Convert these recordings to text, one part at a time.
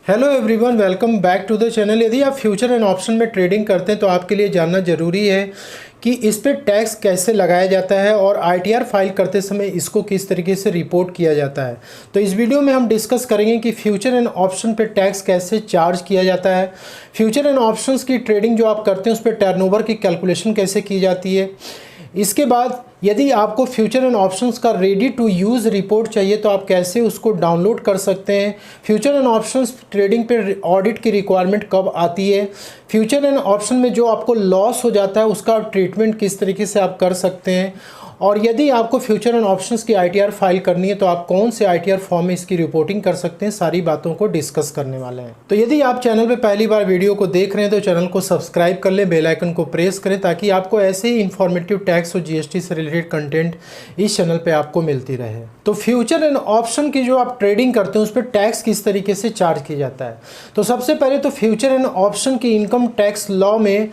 Hello everyone, welcome back to the channel. यदि आप future and option में trading करते हैं तो आपके लिए जानना ज़रूरी है कि इस पे टैक्स कैसे लगाया जाता है और आईटीआर फाइल करते समय इसको किस तरीके से रिपोर्ट किया जाता है। तो इस वीडियो में हम डिस्कस करेंगे कि फ्यूचर एंड ऑप्शन पे टैक्स कैसे चार्ज किया जाता है, फ्यूचर एंड ऑप्शंस की ट्रेडिंग जो आप करते हैं उस पर टर्नओवर की कैलकुलेशन कैसे की जाती है। इसके बाद यदि आपको फ्यूचर एंड ऑप्शंस का रेडी टू यूज़ रिपोर्ट चाहिए तो आप कैसे उसको डाउनलोड कर सकते हैं। फ्यूचर एंड ऑप्शंस ट्रेडिंग पे ऑडिट की रिक्वायरमेंट कब आती है, फ्यूचर एंड ऑप्शन में जो आपको लॉस हो जाता है उसका ट्रीटमेंट किस तरीके से आप कर सकते हैं, और यदि आपको फ्यूचर एंड ऑप्शंस की आईटीआर फाइल करनी है तो आप कौन से आईटीआर फॉर्म में इसकी रिपोर्टिंग कर सकते हैं, सारी बातों को डिस्कस करने वाले हैं। तो यदि आप चैनल पे पहली बार वीडियो को देख रहे हैं तो चैनल को सब्सक्राइब कर लें, बेल आइकन को प्रेस करें ताकि आपको ऐसे ही इन्फॉर्मेटिव टैक्स और जीएसटी से रिलेटेड कंटेंट इस चैनल पर आपको मिलती रहे। तो फ्यूचर एंड ऑप्शन की जो आप ट्रेडिंग करते हैं उस पर टैक्स किस तरीके से चार्ज किया जाता है। तो सबसे पहले तो फ्यूचर एंड ऑप्शन की इनकम टैक्स लॉ में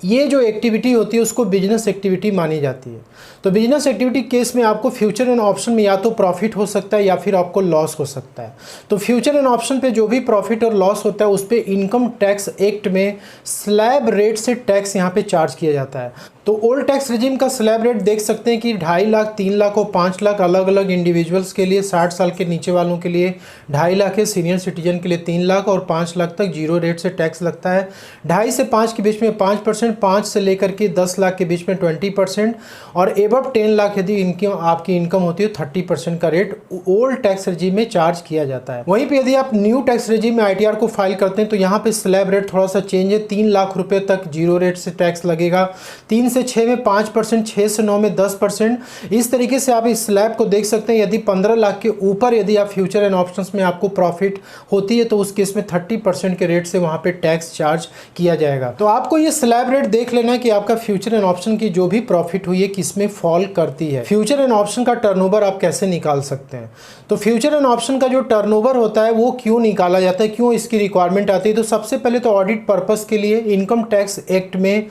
ये जो एक्टिविटी होती है उसको बिजनेस एक्टिविटी मानी जाती है। तो बिजनेस एक्टिविटी केस में आपको फ्यूचर एंड ऑप्शन में या तो प्रॉफिट हो सकता है या फिर आपको लॉस हो सकता है। तो फ्यूचर एंड ऑप्शन पे जो भी प्रॉफिट और लॉस होता है उस पर इनकम टैक्स एक्ट में स्लैब रेट से टैक्स यहाँ पे चार्ज किया जाता है। तो ओल्ड टैक्स रिजीम का स्लैब रेट देख सकते हैं कि 2.5 लाख, 3 लाख और 5 लाख अलग अलग इंडिविजुअल्स के लिए, 60 साल के नीचे वालों के लिए 2.5 लाख है, सीनियर सिटीजन के लिए 3 लाख और 5 लाख तक जीरो रेट से टैक्स लगता है। 2.5 से 5 के बीच में 5%, 5 से लेकर के 10 लाख के बीच में 20% और एबव 10 लाख यदि आपकी इनकम होती है 30% का रेट ओल्ड टैक्स रिजीम में चार्ज किया जाता है। वहीं पर यदि आप न्यू टैक्स रिजीम में आईटीआर को फाइल करते हैं तो यहाँ पे स्लैब रेट थोड़ा सा चेंज है। 3 लाख रुपये तक जीरो रेट से टैक्स लगेगा, 3 से 6 में 5%, 6 से 9 में 10%। इस तरीके से आप इस स्लैब को देख सकते हैं। यदि 15 लाख के ऊपर यदि आप फ्यूचर एंड ऑप्शंस में आपको प्रॉफिट होती है तो उस केस में 30% के रेट से वहां पे टैक्स चार्ज किया जाएगा। तो आपको ये स्लैब रेट देख लेना है कि आपका फ्यूचर एंड ऑप्शन की जो भी प्रॉफिट हुई है किस में फॉल करती है। फ्यूचर एंड ऑप्शन का टर्नओवर आप कैसे निकाल सकते हैं। तो फ्यूचर एंड ऑप्शन का जो टर्नओवर होता है वो क्यों निकाला जाता है, क्यों इसकी रिक्वायरमेंट आती है। तो सबसे पहले तो ऑडिट पर्पस के लिए इनकम टैक्स एक्ट में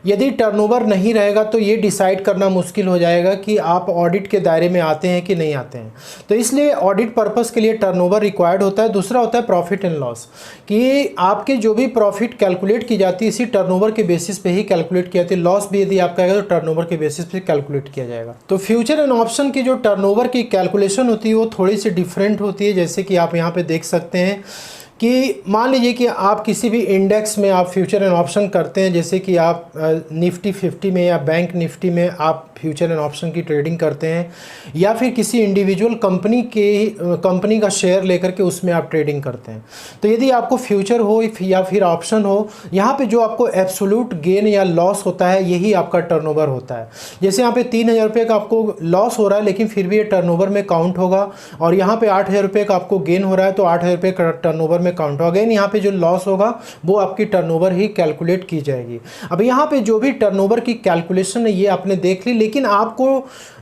यदि टर्नओवर नहीं रहेगा तो ये डिसाइड करना मुश्किल हो जाएगा कि आप ऑडिट के दायरे में आते हैं कि नहीं आते हैं। तो इसलिए ऑडिट पर्पस के लिए टर्नओवर रिक्वायर्ड होता है। दूसरा होता है प्रॉफिट एंड लॉस, कि आपके जो भी प्रॉफिट कैलकुलेट की जाती है इसी टर्नओवर के बेसिस पे ही कैलकुलेट की जाती है। लॉस भी यदि आपका आएगा तो टर्नओवर के बेसिस पे कैलकुलेट किया जाएगा। तो फ्यूचर एंड ऑप्शन की जो टर्नओवर की कैलकुलेशन होती है वो थोड़ी सी डिफरेंट होती है। जैसे कि आप यहाँ पे देख सकते हैं कि मान लीजिए कि आप किसी भी इंडेक्स में आप फ्यूचर एंड ऑप्शन करते हैं, जैसे कि आप निफ्टी 50 में या बैंक निफ्टी में आप फ्यूचर एंड ऑप्शन की ट्रेडिंग करते हैं, या फिर किसी इंडिविजुअल कंपनी का शेयर लेकर के उसमें आप ट्रेडिंग करते हैं। तो यदि आपको फ्यूचर हो या फिर ऑप्शन हो, यहाँ पे जो आपको एब्सोल्यूट गेन या लॉस होता है यही आपका टर्नओवर होता है। जैसे यहाँ पे 3,000 रुपये का आपको लॉस हो रहा है लेकिन फिर भी ये टर्नओवर में काउंट होगा, और यहाँ पे 8,000 रुपये का आपको गेन हो रहा है तो 8,000 रुपये का टर्नओवर में काउंट होगा। अगेन यहाँ पे जो लॉस होगा वो आपकी टर्नओवर ही कैलकुलेट की जाएगी। अब यहाँ पे जो भी टर्नओवर की कैलकुलेशन है ये आपने देख ली, लेकिन आपको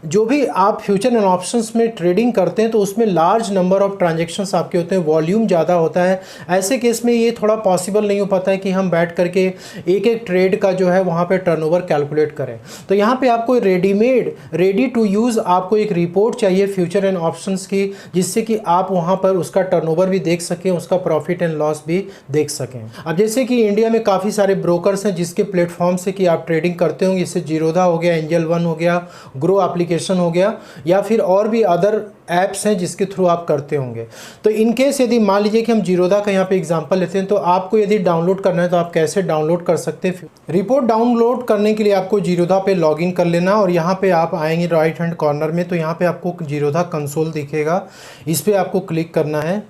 जो भी आप फ्यूचर एंड ऑप्शंस में ट्रेडिंग करते हैं तो उसमें लार्ज नंबर ऑफ ट्रांजैक्शंस आपके होते हैं, वॉल्यूम ज़्यादा होता है। ऐसे केस में ये थोड़ा पॉसिबल नहीं हो पाता है कि हम बैठ करके एक एक ट्रेड का जो है वहाँ पे टर्नओवर कैलकुलेट करें। तो यहाँ पे आपको रेडी टू यूज़ आपको एक रिपोर्ट चाहिए फ्यूचर एंड ऑप्शंस की, जिससे कि आप वहाँ पर उसका टर्नओवर भी देख सकें, उसका प्रॉफिट एंड लॉस भी देख सकें। अब जैसे कि इंडिया में काफ़ी सारे ब्रोकर्स हैं जिसके प्लेटफॉर्म से कि आप ट्रेडिंग करते होंगे, जैसे जीरोधा हो गया, एंजल वन हो गया, ग्रो एप्लीकेशन हो गया, या फिर और भी अदर ऐप्स हैं जिसके थ्रू आप करते होंगे। तो इनकेस यदि मान लीजिए कि हम जीरोधा का यहाँ पे एग्जांपल लेते हैं तो आपको यदि डाउनलोड करना है तो आप कैसे डाउनलोड कर सकते हैं। रिपोर्ट डाउनलोड करने के लिए आपको जीरोधा पे लॉगिन कर लेना और यहाँ पे आप आएंगे राइट हैंड कॉर्नर में, तो यहाँ पे आपको जीरोधा कंसोल दिखेगा, इस पर आपको क्लिक करना है।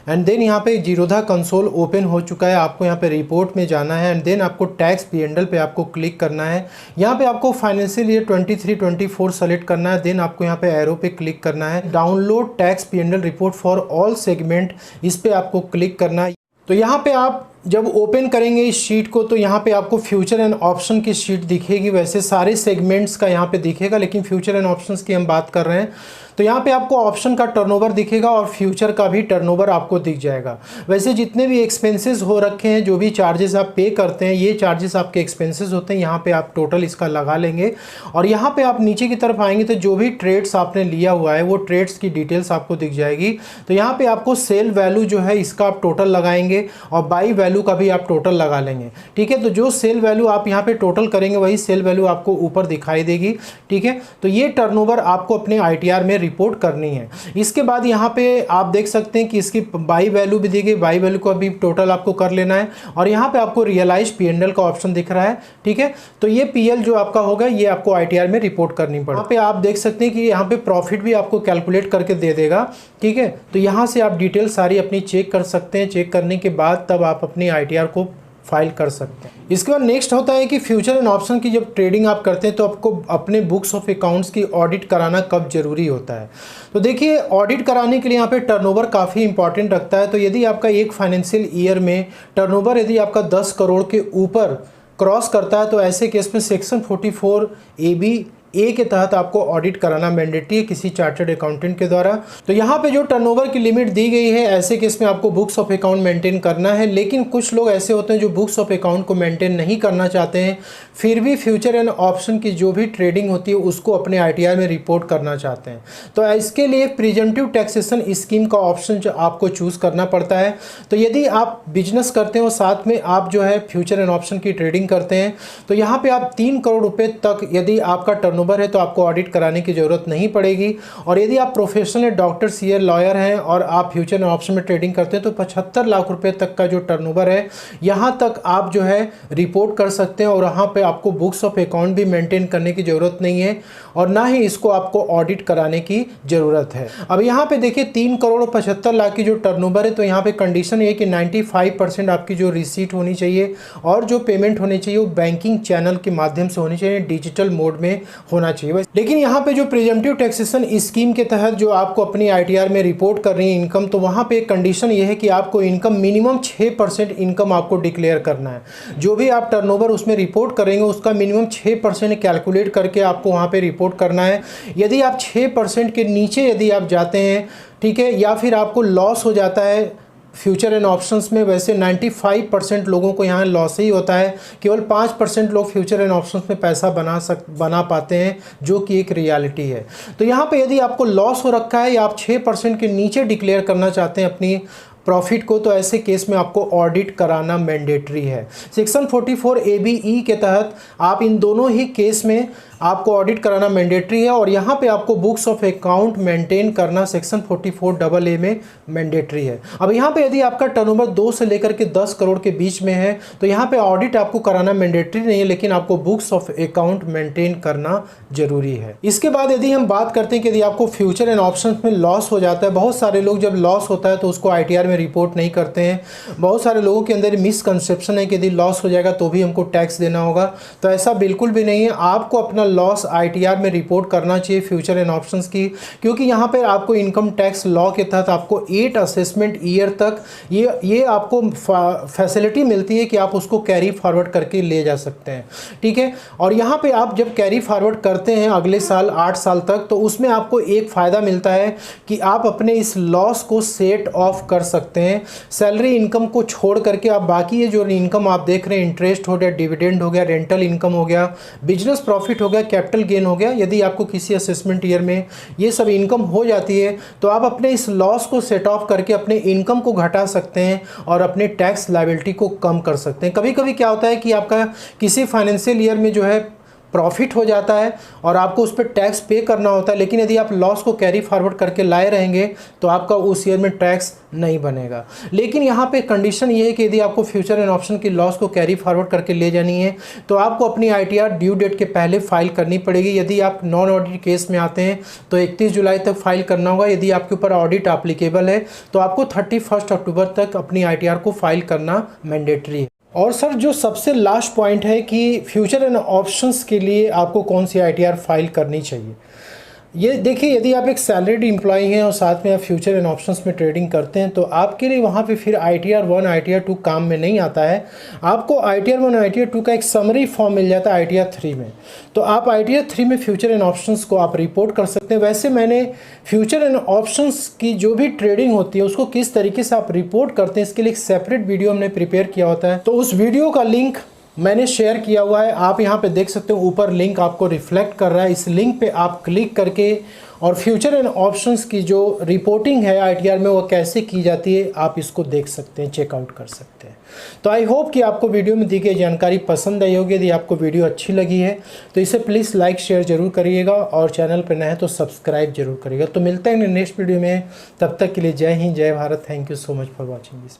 एंड देन यहाँ पे जीरोधा कंसोल ओपन हो चुका है। आपको यहाँ पे रिपोर्ट में जाना है एंड देन आपको टैक्स P&L पे आपको क्लिक करना है। यहाँ पे आपको फाइनेंशियल ईयर 23-24 सेलेक्ट करना है। देन आपको यहाँ पे एरो पे क्लिक करना है, download tax P&L report for all segment, इस पे आपको क्लिक करना है। तो यहाँ पे आप जब ओपन करेंगे इस शीट को तो यहाँ पे आपको फ्यूचर एंड ऑप्शन की शीट दिखेगी। वैसे सारे सेगमेंट्स का यहाँ पे दिखेगा, लेकिन फ्यूचर एंड ऑप्शंस की हम बात कर रहे हैं। तो यहाँ पे आपको ऑप्शन का टर्नओवर दिखेगा और फ्यूचर का भी टर्नओवर आपको दिख जाएगा। वैसे जितने भी एक्सपेंसेस हो रखे हैं, जो भी चार्जेस आप पे करते हैं, ये चार्जेस आपके एक्सपेंसेस होते हैं। यहाँ पे आप टोटल इसका लगा लेंगे और यहाँ पे आप नीचे की तरफ आएंगे तो जो भी ट्रेड्स आपने लिया हुआ है वो ट्रेड्स की डिटेल्स आपको दिख जाएगी। तो यहाँ पे आपको सेल वैल्यू जो है इसका आप टोटल लगाएंगे और बाई वैल्यू का भी आप टोटल लगा लेंगे। ठीक है, तो जो सेल वैल्यू आप यहाँ पे टोटल करेंगे वही सेल वैल्यू आपको ऊपर दिखाई देगी। ठीक है, तो ये टर्नओवर आपको अपने ITR में रिपोर्ट करनी है। इसके बाद यहाँ पे आप देख सकते हैं कि इसकी बाई वैल्यू भी दी गई, बाई वैल्यू को भी टोटल आपको कर लेना है और यहाँ पे आपको रियलाइज P&L का ऑप्शन दिख रहा है। ठीक है, तो ये PL जो आपका होगा ये आपको ITR में रिपोर्ट करनी पड़ेगी। यहाँ पे आप देख सकते हैं कि यहाँ पे प्रॉफिट भी आपको कैलकुलेट करके दे देगा। ठीक है, तो यहाँ से आप डिटेल सारी अपनी चेक कर सकते हैं। चेक करने के बाद तब आप अपनी ITR को फाइल कर सकते हैं। इसके बाद नेक्स्ट होता है कि फ्यूचर एंड ऑप्शन की जब ट्रेडिंग आप करते हैं तो आपको अपने बुक्स ऑफ अकाउंट्स की ऑडिट कराना कब जरूरी होता है। तो देखिए, ऑडिट कराने के लिए यहाँ पे टर्नओवर काफ़ी इंपॉर्टेंट रखता है। तो यदि आपका एक फाइनेंशियल ईयर में टर्नओवर यदि आपका 10 करोड़ के ऊपर क्रॉस करता है तो ऐसे केस में सेक्शन 44AB के तहत आपको ऑडिट कराना मैंडेटरी है किसी चार्टर्ड अकाउंटेंट के द्वारा। तो यहाँ पे जो टर्नओवर की लिमिट दी गई है, ऐसे केस में आपको बुक्स ऑफ अकाउंट मेंटेन करना है। लेकिन कुछ लोग ऐसे होते हैं जो बुक्स ऑफ अकाउंट को मेंटेन नहीं करना चाहते हैं, फिर भी फ्यूचर एंड ऑप्शन की जो भी ट्रेडिंग होती है उसको अपने ITR में रिपोर्ट करना चाहते हैं। तो इसके लिए प्रिजेंटिव टैक्सेशन स्कीम का ऑप्शन जो आपको चूज़ करना पड़ता है। तो यदि आप बिजनेस करते हो साथ में आप जो है फ्यूचर एंड ऑप्शन की ट्रेडिंग करते हैं तो यहाँ पे आप 3 करोड़ रुपए तक यदि आपका टर्नओवर है तो आपको ऑडिट कराने की ज़रूरत नहीं पड़ेगी। और यदि आप प्रोफेशनल डॉक्टर, CA, लॉयर हैं और आप फ्यूचर एंड ऑप्शन में ट्रेडिंग करते हैं तो 75 लाख रुपए तक का जो टर्नओवर है यहाँ तक आप जो है रिपोर्ट कर सकते हैं और यहाँ पे आपको बुक्स ऑफ अकाउंट भी मेंटेन करने की ज़रूरत नहीं है और ना ही इसको आपको ऑडिट कराने की ज़रूरत है। अब यहाँ पे देखिए 3 करोड़ 75 लाख की जो टर्नओवर है तो यहाँ पे कंडीशन ये कि 95% आपकी जो रिसीट होनी चाहिए और जो पेमेंट होनी चाहिए वो बैंकिंग चैनल के माध्यम से होनी चाहिए, डिजिटल मोड में होना चाहिए। लेकिन यहाँ पे जो प्रिजेंटिव टैक्सेशन स्कीम के तहत जो आपको अपनी ITR में रिपोर्ट कर रही है इनकम, तो वहाँ पे एक कंडीशन ये है कि आपको इनकम मिनिमम 6% इनकम आपको डिक्लेयर करना है। जो भी आप टर्नओवर उसमें रिपोर्ट करेंगे उसका मिनिमम 6% कैलकुलेट करके आपको वहाँ पे रिपोर्ट करना है। यदि आप 6% के नीचे यदि आप जाते हैं, ठीक है, या फिर आपको लॉस हो जाता है फ्यूचर एंड ऑप्शंस में, वैसे 95% लोगों को यहाँ लॉस ही होता है, केवल 5% लोग फ्यूचर एंड ऑप्शंस में पैसा बना पाते हैं, जो कि एक रियलिटी है। तो यहाँ पे यदि आपको लॉस हो रखा है या आप 6% के नीचे डिक्लेयर करना चाहते हैं अपनी प्रॉफिट को, तो ऐसे केस में आपको ऑडिट कराना मैंडेटरी है। सेक्शन 44AB के तहत आप इन दोनों ही केस में आपको ऑडिट कराना मैंडेटरी है और यहाँ पे आपको बुक्स ऑफ अकाउंट मेंटेन करना सेक्शन 44AA में मैंडेटरी है। अब यहाँ पे यदि आपका टर्नओवर 2 से लेकर के 10 करोड़ के बीच में है तो यहाँ पे ऑडिट आपको कराना मैंडेटरी नहीं है, लेकिन आपको बुक्स ऑफ अकाउंट मेंटेन करना जरूरी है। इसके बाद यदि हम बात करते हैं कि यदि आपको फ्यूचर एंड ऑप्शन में लॉस हो जाता है, बहुत सारे लोग जब लॉस होता है तो उसको ITR में रिपोर्ट नहीं करते हैं। बहुत सारे लोगों के अंदर मिसकंसेप्शन है कि यदि लॉस हो जाएगा तो भी हमको टैक्स देना होगा, तो ऐसा बिल्कुल भी नहीं है। आपको अपना लॉस ITR में रिपोर्ट करना चाहिए फ्यूचर एंड ऑप्शंस की, क्योंकि यहाँ पर आपको इनकम टैक्स लॉ के तहत आपको 8 असेसमेंट ईयर तक ये आपको फैसिलिटी मिलती है कि आप उसको कैरी फॉरवर्ड करके ले जा सकते हैं। ठीक है, और यहाँ पे आप जब कैरी फॉरवर्ड करते हैं अगले साल 8 साल तक, तो उसमें आपको एक फ़ायदा मिलता है कि आप अपने इस लॉस को सेट ऑफ कर सकते हैं। सैलरी इनकम को छोड़ करके आप बाकी ये जो इनकम आप देख रहे हैं, इंटरेस्ट हो गया, डिविडेंड हो गया, रेंटल इनकम हो गया, बिजनेस प्रॉफिट हो गया, कैपिटल गेन हो गया, यदि आपको किसी असेसमेंट ईयर में ये सब इनकम हो जाती है तो आप अपने इस लॉस को सेट ऑफ करके अपने इनकम को घटा सकते हैं और अपने टैक्स लायबिलिटी को कम कर सकते हैं। कभी कभी क्या होता है कि आपका किसी फाइनेंशियल ईयर में जो है प्रॉफिट हो जाता है और आपको उस पर टैक्स पे करना होता है, लेकिन यदि आप लॉस को कैरी फॉरवर्ड करके लाए रहेंगे तो आपका उस ईयर में टैक्स नहीं बनेगा। लेकिन यहाँ पे कंडीशन ये है कि यदि आपको फ्यूचर एंड ऑप्शन की लॉस को कैरी फॉरवर्ड करके ले जानी है तो आपको अपनी ITR ड्यू डेट के पहले फाइल करनी पड़ेगी। यदि आप नॉन ऑडिट केस में आते हैं तो 31 जुलाई तक फाइल करना होगा। यदि आपके ऊपर ऑडिट एप्लीकेबल है तो आपको 31 अक्टूबर तक अपनी ITR को फाइल करना मैंडेटरी है। और सर जो सबसे लास्ट पॉइंट है कि फ्यूचर एंड ऑप्शंस के लिए आपको कौन सी ITR फाइल करनी चाहिए। ये देखिए, यदि आप एक सैलरीड एम्प्लॉय हैं और साथ में आप फ्यूचर एंड ऑप्शंस में ट्रेडिंग करते हैं तो आपके लिए वहाँ पे फिर ITR 1 ITR 2 काम में नहीं आता है। आपको ITR 1 ITR 2 का एक समरी फॉर्म मिल जाता है ITR 3 में। तो आप ITR 3 में फ्यूचर एंड ऑप्शंस को आप रिपोर्ट कर सकते हैं। वैसे मैंने फ्यूचर एंड ऑप्शंस की जो भी ट्रेडिंग होती है उसको किस तरीके से आप रिपोर्ट करते हैं इसके लिए एक सेपरेट वीडियो हमने प्रिपेयर किया होता है। तो उस वीडियो का लिंक मैंने शेयर किया हुआ है, आप यहाँ पे देख सकते हो, ऊपर लिंक आपको रिफ्लेक्ट कर रहा है। इस लिंक पे आप क्लिक करके और फ्यूचर एंड ऑप्शंस की जो रिपोर्टिंग है ITR में वो कैसे की जाती है आप इसको देख सकते हैं, चेकआउट कर सकते हैं। तो आई होप कि आपको वीडियो में दी गई जानकारी पसंद आई होगी। यदि आपको वीडियो अच्छी लगी है तो इसे प्लीज़ लाइक शेयर जरूर करिएगा और चैनल पर नए हैं तो सब्सक्राइब जरूर करिएगा। तो मिलते हैं नेक्स्ट वीडियो में, तब तक के लिए जय हिंद, जय Bharat. Thank you so much for watching this.